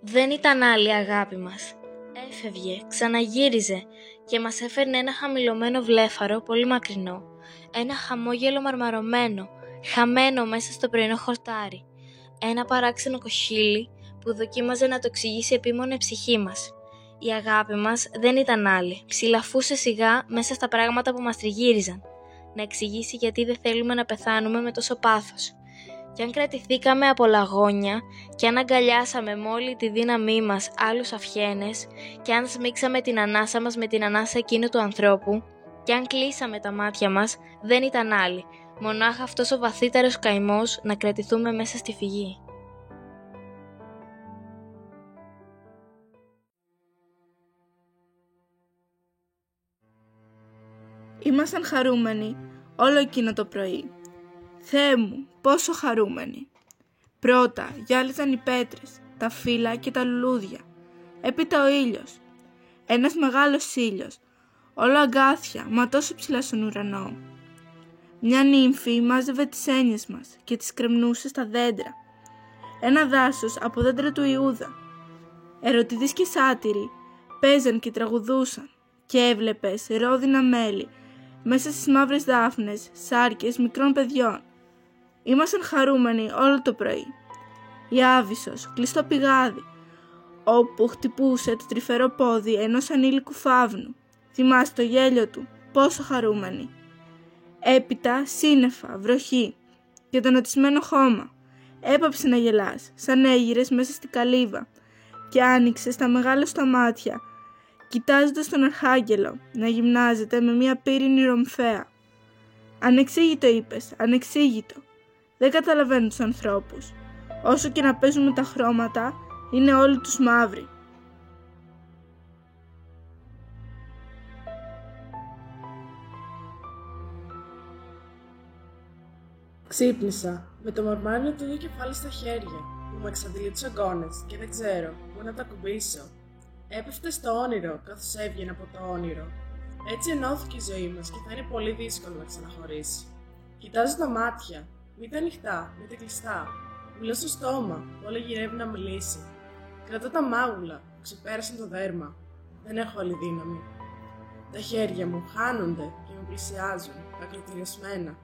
Δεν ήταν άλλη η αγάπη μας. Έφευγε, ξαναγύριζε και μας έφερνε ένα χαμηλωμένο βλέφαρο πολύ μακρινό, ένα χαμόγελο μαρμαρωμένο, χαμένο μέσα στο πρωινό χορτάρι, ένα παράξενο κοχύλι που δοκίμαζε να το εξηγήσει επίμονη ψυχή μας. Η αγάπη μας δεν ήταν άλλη, ψηλαφούσε σιγά μέσα στα πράγματα που μας τριγύριζαν, να εξηγήσει γιατί δεν θέλουμε να πεθάνουμε με τόσο πάθος. Κι αν κρατηθήκαμε από λαγόνια, κι αν αγκαλιάσαμε με όλη τη δύναμή μας άλλους αυχένες, κι αν σμίξαμε την ανάσα μας με την ανάσα εκείνου του ανθρώπου, κι αν κλείσαμε τα μάτια μας, δεν ήταν άλλη, μονάχα αυτός ο βαθύτερος καημός να κρατηθούμε μέσα στη φυγή. Ήμασταν χαρούμενοι όλο εκείνο το πρωί. Θεέ μου, πόσο χαρούμενοι. Πρώτα γυάλιζαν οι πέτρες, τα φύλλα και τα λουλούδια. Έπειτα ο ήλιος. Ένας μεγάλος ήλιος, όλο αγκάθια, μα τόσο ψηλά στον ουρανό. Μια νύμφη μάζευε τις έννοιες μας και τις κρεμνούσε στα δέντρα. Ένα δάσος από δέντρα του Ιούδα. Ερωτηδείς και σάτυροι παίζαν και τραγουδούσαν και έβλεπες ρόδινα μέλη μέσα στις μαύρες δάφνες, σάρκες μικρών παιδιών. Ήμασταν χαρούμενοι όλο το πρωί. Η Άβυσσος, κλειστό πηγάδι, όπου χτυπούσε το τρυφερό πόδι ενός ανήλικου φαύνου. Θυμάσαι το γέλιο του, πόσο χαρούμενοι. Έπειτα σύννεφα, βροχή και το νοτισμένο χώμα. Έπαψε να γελάς, σαν έγειρες μέσα στη καλύβα και άνοιξες τα μεγάλα στα μάτια, κοιτάζοντας τον Αρχάγγελο να γυμνάζεται με μια πύρινη ρομφαία. Ανεξήγητο είπες, ανεξήγητο. Δεν καταλαβαίνω τους ανθρώπους. Όσο και να παίζουν με τα χρώματα, είναι όλοι τους μαύροι. Ξύπνησα με το μαρμάρινο του ίδιο κεφάλι στα χέρια που μου εξαντλεί τους αγκώνες και δεν ξέρω πού να τα κουμπίσω. Έπεφτε στο όνειρο καθώς έβγαινε από το όνειρο. Έτσι ενώθηκε η ζωή μας και θα είναι πολύ δύσκολο να ξαναχωρήσει. Κοιτάζω τα μάτια, μήτε ανοιχτά, μήτε κλειστά. Μιλώ στο στόμα που όλα γυρεύει να μιλήσει. Κρατώ τα μάγουλα που ξεπέρασαν το δέρμα. Δεν έχω άλλη δύναμη. Τα χέρια μου χάνονται και με πλησιάζουν, κακλητηριασμένα.